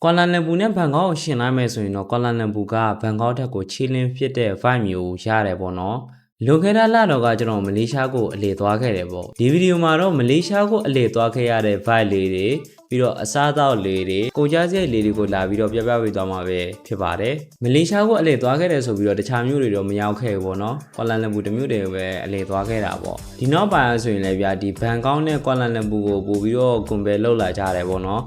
ကွာလာလမ်ပူနဲ့ဘန်ကောက်ကိုရှင်လိုက်မယ်ဆိုရင်တော့ကွာလာလမ်ပူကဘန်ကောက်ထက်ကိုချီလင်းဖြစ်တဲ့ vibe မျိုးရတယ်ပေါ့နော်လွန်ခဲ့တဲ့လတော့ကကျွန်တော်မလေးရှားကိုအလေသွားခဲ့တယ်ပေါ့ဒီဗီဒီယိုမှာတော့မလေးရှားကိုအလေသွားခဲ့ရတဲ့ vibe လေးတွေပြီးတော့အစားအသောက်လေးတွေကိုကြားစရိတ်လေးတွေကိုလာပြီးတော့ပြပြပေးသွားမှာပဲဖြစ်ပါတယ်မလေးရှားကိုအလေသွားခဲ့တယ်ဆိုပြီးတော့တခြားမျိုးတွေတော့မရောက်ခဲ့ဘူးပေါ့နော်ကွာလာလမ်ပူတမျိုးတွေပဲအလေသွားခဲ့တာပေါ့ဒီနောက်ပိုင်းဆိုရင်လည်းဗျာဒီဘန်ကောက်နဲ့ကွာလာလမ်ပူကိုပို့ပြီးတော့ compare လုပ်လာကြတယ်ပေါ့နော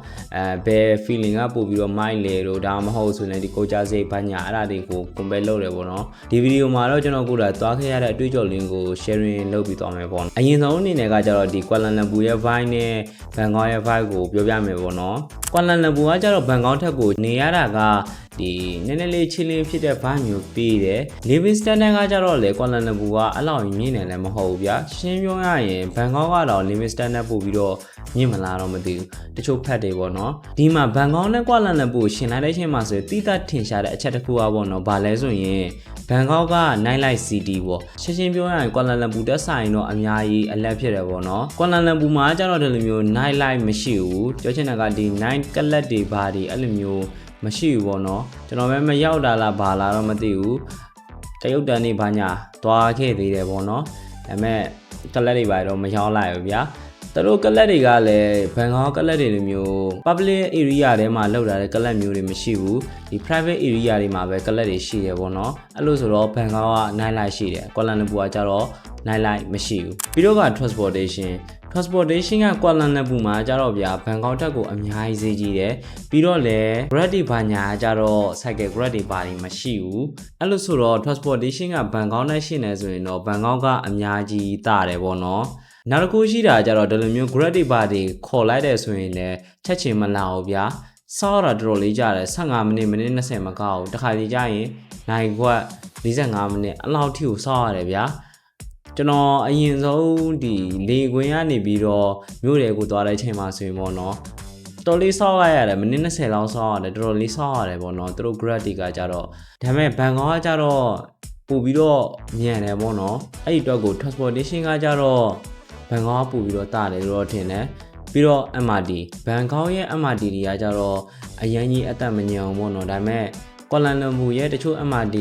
်ဘယ် feeling ကပို့ပြီးတော့ mind လေတို့ဒါမှမဟုတ်ဆိုရင်ဒီကိုကြားစရိတ်ဘာညာအဲ့ဒါတွေကို compare လုပ်တယ်ပေါ့နော်ဒီဗီဒီယိုမှာတော့ကျွန်တော်ကိုယ်တိုင်သွားခဲ့ရတဲ့အတွေ့အကြုံလေးကို sharing လုပ်ပြီးသွားမယ်ပေါ့နော်အရင်ဆုံးအနေနဲ့ကကျတော့ဒီကွာလာလမ်ပူရဲ့ vibe နဲ့ဘန်ကောက်ရဲ့ vibe ကိုပြောပြမယ်ပေါ့နော်ကွာလာလမ်ပူကကျတော့ဘန်ကောက်ထက်ကိုနေရတာကဒီနည်းနည်းလေးချီလင်းဖြစ်တဲ့ vibe မျိုးပေးတယ် living standard ကကျတော့လေကွာလာလမ်ပူကအလောက်မြင့်နေလည်းမဟုတ်ဘူးဗျာရှင်းပြောရရင်ဘန်ကောက်ကတော့ living standard ပို့ပြီးတော့မြင့်မလားတော့မသိဘူးတချို့ဖတ်တယ်ပေါ့နော်ဒီမှာဘန်ကောက်နဲ့ကွာလာလမ်ပူရှင်လိုက်တဲ့အချိန်မှာဆိုရင်တိတိထင်ရှားတဲ့အချက်တစ်ခုอ่ะပေါ့နော်ဘာလဲဆိုရင်ဘန်ကောက်က night life city ပေါ့ရှင်းပြောရရင်ကွာလာလမ်ပူတက်ဆိုင်တော့အများကြီးအလက်ဖြစ်တယ်ပေါ့နော်ကွာလာလမ်ပူမှာကျတော့ဒီလိုမျိုး night life မရှိဘူးပြောချင်တာကဒီ night club တွေဘာတွေအဲ့လိုမျိုးမရှိဘူးပေါ့နော်ကျွန်တော်ပဲမရောက်တာလားဘာလားတော့မသိဘူးတရုတ်တန်နေဘာညာသွားခဲ့သေးတယ်ပေါ့နော်ဒါပေမဲ့ကလပ်တွေဘာတော့မရောက်လိုက်ဘူးဗျာသူတို့ကလပ်တွေကလည်းဘန်ကောက်ကလပ်တွေလိုမျိုး public area ထဲမှာလောက်တာတဲ့ကလပ်မျိုးတွေမရှိဘူးဒီ private area တွေမှာပဲကလပ်တွေရှိတယ်ပေါ့နော်အဲ့လိုဆိုတော့ဘန်ကောက်က night life ရှိတယ်ကွာလာလမ်ပူကကျတော့ night life မရှိဘူးပြီးတော့က transportation ကကွာလာလမ်ပူမှာကျတော့ဗျာဘန်ကောက်ထက်ကိုအများကြီးဈေးကြီးတယ်ပြီးတော့လည်း grad တွေဘာညာကျတော့ cycle grad တွေဘာတွေမရှိဘူးအဲ့လိုဆိုတော့ transportation ကဘန်ကောက်နဲ့ရှင်းနေဆိုရင်တော့ဘန်ကောက်ကအများကြီးတာတယ်ပေါ့နော်နောက်တစ်ခုရှိတာကျတော့ဒီလိုမျိုး grad တွေဘာတွေခေါ်လိုက်တယ်ဆိုရင်လည်းချက်ချင်မလာဘူးဗျာစောတာတော်တော်လေးကြာတယ်15မိနစ်20မကောက်ဘူးတခါကြီးကြာရင်နိုင်ခွက်45မိနစ်အလောက်ထိကိုစောရတယ်ဗျာကျွန်တော်အရင်ဆုံးဒီလေကွင်းကနေပြီးတော့မြို့တွေကိုသွားတဲ့အချိန်မှာဆိုရင်ပေါ့နော်တော်လေးစောက်လိုက်ရတယ်မိနစ်20လောက်စောက်ရတယ်တော်တော်လေးစောက်ရတယ်ပေါ့နော်သူတို့ grad တွေကကြတော့ဒါပေမဲ့ဘန်ကောက်ကကြတော့ပို့ပြီးတော့မြန်တယ်ပေါ့နော်အဲ့ဒီအတွက်ကို transportation ကကြတော့ဘန်ကောက်ကပို့ပြီးတော့တာတယ်လို့ထင်တယ်ပြီးတော့ MRT ဘန်ကောက်ရဲ့ MRT တွေကကြတော့အရင်ကြီးအသက်မညံအောင်ပေါ့နော်ဒါပေမဲ့ကွာလာလမ်ပူရဲ့တချို့ MRT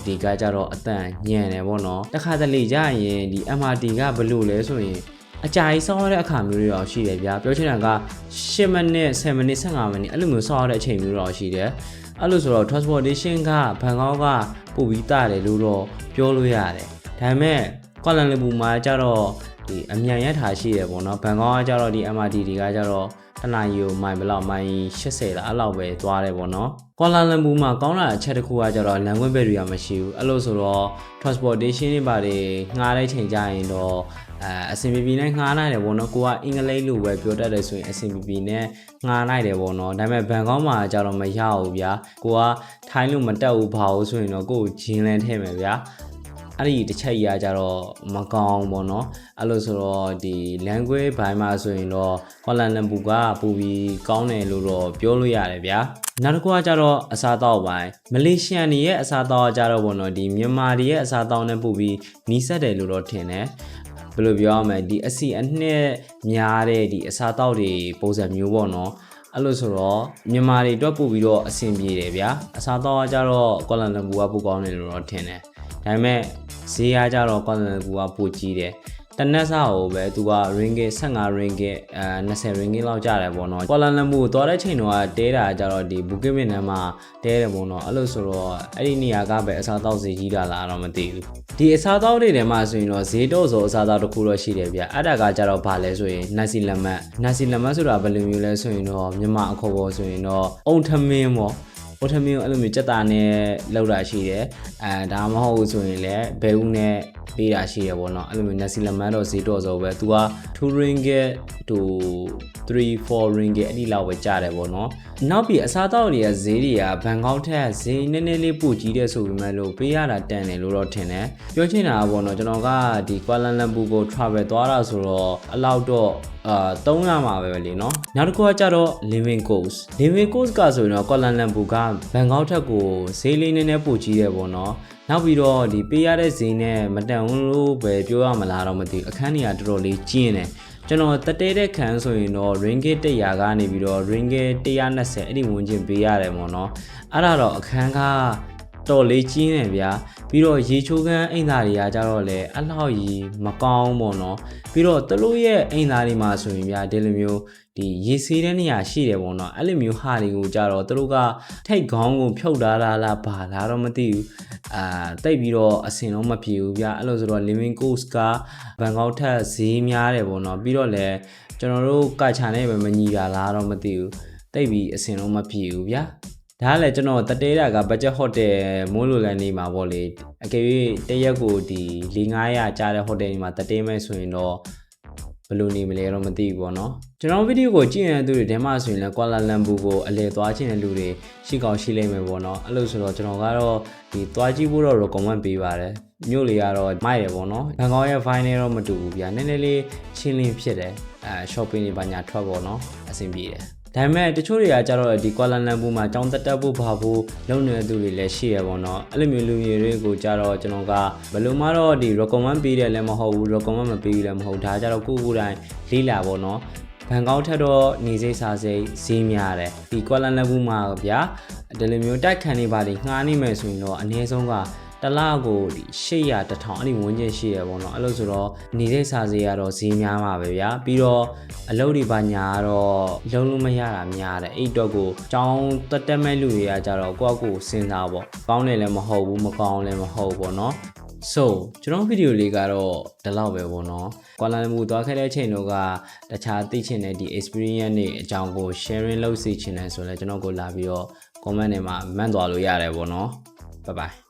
တွေကကြတော့အတန်ညံတယ်ပေါ့နော်တခါတလေကြာရင်ဒီ MRT ကဘယ်လိုလဲဆိုရင်အကြာကြီးစောင်းရတဲ့အခါမျိုးတွေတော့ရှိတယ်ဗျာပြောချင်တာက10မိနစ်10မိနစ်15မိနစ်အဲ့လိုမျိုးစောင်းရတဲ့အချိန်မျိုးတော့ရှိတယ်အဲ့လိုဆိုတော့ transportation ကဘန်ကောက်ကပို့ပြီးတာတယ်လို့တော့ပြောလို့ရတယ်ဒါပေမဲ့ကွာလာလမ်ပူမှာကျတော့ဒီအမြန်ရထားရှိတယ်ပေါ့နော်ဘန်ကောက်ကကျတော့ဒီ MRT တွေကကျတော့တနာရီကိုမိုင်ဘယ်လောက်မိုင်80လားအဲ့လောက်ပဲသွားတယ်ပေါ့နော်ကွာလာလမ်ပူမှာကောင်းတာအချက်တစ်ခုကကျတော့လမ်းခွင့်ဘက်တွေကမရှိဘူးအဲ့လိုဆိုတော့ transportation တွေပါတယ်ငှားတဲ့ချိန်ကြရင်တော့အဆင်ပြေပြေနဲ့ငှားနိုင်တယ်ပေါ့နော်ကိုကအင်္ဂလိပ်လိုပဲပြောတတ်တယ်ဆိုရင်အဆင်ပြေပြေနဲ့ငှားနိုင်တယ်ပေါ့နော်ဒါပေမဲ့ဘန်ကောက်မှာကျတော့မရဘူးဗျာကိုကထိုင်းလို့မတက်ဘူးဘာလို့ဆိုရင်တော့ကိုကိုဂျင်းလန်းထည့်မယ်ဗျာအဲ့ဒီတစ်ချက်ကြီးကကြတော့မကောင်းပေါ့နော်အဲ့လိုဆိုတော့ဒီ language ဘိုင်းမှာဆိုရင်တော့ကွာလာလမ်ပူကပိုပြီးကောင်းတယ်လို့တော့ပြောလို့ရတယ်ဗျာနောက်တစ်ခုကကြတော့အစားအသောက်ပိုင်းမလေးရှားနေရဲ့အစားအသောက်ကကြတော့ပေါ့နော်ဒီမြန်မာတွေရဲ့အစားအသောက်နဲ့ပိုပြီးနီးစပ်တယ်လို့တော့ထင်တယ်ဘယ်လိုပြောရမလဲဒီအစီအနှစ်များတဲ့ဒီအစားအသောက်တွေပုံစံမျိုးပေါ့နော်အဲ့လိုဆိုတော့မြန်မာတွေအတွက်ပို့ပြီးတော့အဆင်ပြေတယ်ဗျာအစားအသောက်ကကြတော့ကွာလာလမ်ပူကပိုကောင်းတယ်လို့တော့ထင်တယ်ဒါပေမဲ့ဈေးအားကြတော့ကွာလာလမ်ပူကပိုကြီးတယ်တနက်စားကိုပဲသူက ringgit 15 ringgit 20 ringgit လောက်ကျတယ်ပေါ့နော်ကွာလာလမ်ပူသွားတဲ့ချိန်တော့တဲတာကြတော့ဒီဘူကစ်မင်နမ်မှာတဲတယ်ပေါ့နော်အဲ့လိုဆိုတော့အဲ့ဒီနေရာကပဲအစားအသောက်ဈေးကြီးတာလားတော့မသိဘူးဒီအစားအသောက်တွေထဲမှာဆိုရင်တော့ဈေးတော့ဆိုအစားအသောက်တစ်ခုတော့ရှိတယ်ဗျအဲ့ဒါကကြတော့ဘာလဲဆိုရင်နက်စီလမတ်ဆိုတာဘယ်လိုမျိုးလဲဆိုရင်တော့မြန်မာအခေါ်ပေါ်ဆိုရင်တော့အုံထမင်းပေါ့ဝထမင်းအဲ့လိုမျိုးစက်တာနဲ့လောက်တာရှိတယ်ဒါမှမဟုတ်ဘူးဆိုရင်လည်းဘဲဦးနဲ့ပေးတာရှိရပေါ့နော်အဲ့လိုမျိုးနက်စီလမန်တော့ဈေးတော့ဆိုပဲသူက2 ringgit to 3-4 ringgit အဲ့ဒီလောက်ပဲကျတယ်ပေါ့နော်နောက်ပြီးအစားအသောက်တွေကဈေးတွေကဘန်ကောက်ထက်ဈေးနည်းနည်းလေးပိုကြီးတဲ့ဆိုပေမဲ့လို့ပေးရတာတန်တယ်လို့တော့ထင်တယ်ပြောချင်တာပေါ့နော်ကျွန်တော်ကဒီကွာလာလမ်ပူကို travel သွားတာဆိုတော့အလောက်တော့300မှာပဲလေနော်နောက်တစ်ခုကကြတော့ living cost ကဆိုရင်တော့ကွာလာလမ်ပူကဘန်ကောက်ထက်ကိုဈေးလေးနည်းနည်းပိုကြီးတယ်ပေါ့နော်နောက်ပြီးတော့ဒီပေးရတဲ့ဈေးနဲ့မတန်ဘူးလို့ပဲပြောရမလားတော့မသိဘူးအခန်းတွေကတော်တော်လေးကျင်းတယ် ကျွန်တော်တတဲတဲ့ခံဆိုရင်တော့ ringgit 100ကနေပြီးတော့ ringgit 120အဲ့ဒီဝင်ချင်းပေးရတယ်ပေါ့နော်အဲ့ဒါတော့အခန်းကတော်လေးကြီးနေဗျာပြီးတော့ရေချိုးခန်းအိမ်သားတွေကကြတော့လေအဲ့လောက်ကြီးမကောင်းပေါ့နော်ပြီးတော့သူတို့ရဲ့အိမ်သားတွေမှာဆိုရင်ဗျာဒီလိုမျိုးဒီရေဆေးတဲ့နေရာရှိတယ်ပေါ့နော်အဲ့လိုမျိုးဟာတွေကိုကြတော့သူတို့ကထိတ်ခေါင်းကိုဖြုတ်ထားတာလားဘာလားတော့မသိဘူးတိတ်ပြီးတော့အစင်တော့မပြေဘူးဗျာအဲ့လိုဆိုတော့ living cost ကဘန်ကောက်ထက်ဈေးများတယ်ပေါ့နော်ပြီးတော့လည်းကျွန်တော်တို့ကချာနဲ့ပဲမညီတာလားတော့မသိဘူးတိတ်ပြီးအစင်တော့မပြေဘူးဗျာဒါကလည်းကျွန်တော်တတဲတာက budget hotel မိုးလိုလန်နေမှာပေါ့လေအကယ်၍တရက်ကိုဒီ400-500ကြားတဲ့ hotel တွေမှာတတဲမဲ့ဆိုရင်တော့ဘယ်လိုနေမလဲတော့မသိဘူးပေါ့နော်ကျွန်တော်ဗီဒီယိုကိုကြည့်နေတဲ့သူတွေထဲမှာဆိုရင်လည်းကွာလာလမ်ပူကိုအလဲသွားချင်တဲ့လူတွေရှိကောင်းရှိလိမ့်မယ်ပေါ့နော်အဲ့လိုဆိုတော့ကျွန်တော်ကတော့ဒီသွားကြည့်ဖို့တော့ recommend ပေးပါတယ်မြို့လေးကတော့မိုက်တယ်ပေါ့နော်ဘန်ကောက်ရဲ့ vibe နဲ့တော့မတူဘူးဗျာနည်းနည်းလေးချင်းလင်းဖြစ်တယ်shopping တွေပါညာထွက်ပေါ့နော်အဆင်ပြေတယ်ဒါပေမဲ့တချို့တွေကကြတော့ဒီကွာလာလမ်ပူမှာကြောင်းတက်ဖို့ဘာဖို့လုပ်နေတဲ့သူတွေလည်းရှိရပေါ့နော်အဲ့လိုမျိုးလူမျိုးတွေကိုကြတော့ကျွန်တော်ကဘယ်လိုမှတော့ဒီ recommend ပေးတယ်လည်းမဟုတ်ဘူး recommend မပေးဘူးလည်းမဟုတ်ဒါကြတော့ကိုယ်တိုင်းလေးလာပေါ့နော်ဘန်ကောက်ထက်တော့နေစိတ်စားစိတ်ဈေးများတယ်ဒီကွာလာလမ်ပူမှာဗျာဒီလိုမျိုးတိုက်ခန်းနေပါလိငှားနေမယ်ဆိုရင်တော့အနည်းဆုံးကတလားကိုဒီ800 1000အဲ့ဒီဝန်းကျင်ရှိရပေါ့နော်အဲ့လိုဆိုတော့နေစိတ်စားစိတ်ကတော့ဈေးများမှာပဲဗျာပြီးတော့အလုပ်တွေပါညာကတော့လုံးလုံးမရတာများတယ်အဲ့တော့ကိုចောင်းတက်မဲ့လူတွေကကြတော့ကိုယ့်အကိုစဉ်းစားပေါ့ကောင်းတယ်လည်းမဟုတ်ဘူးမကောင်းလည်းမဟုတ်ပေါ့နော်so ကျွန်တော်ဗီဒီယိုလေးကတော့ဒီလောက်ပဲပေါ့နော်ကွာလာလမ်ပူသွားခဲ့တဲ့အချိန်တော့ကတခြားသိချင်တဲ့ဒီ experience တွေအကြောင်းကို sharing လုပ်စီချင်တယ်ဆိုလည်းကျွန်တော်ကိုလာပြီးတော့ comment တွေမှာမှန်းသွားလို့ရတယ်ပေါ့နော် bye bye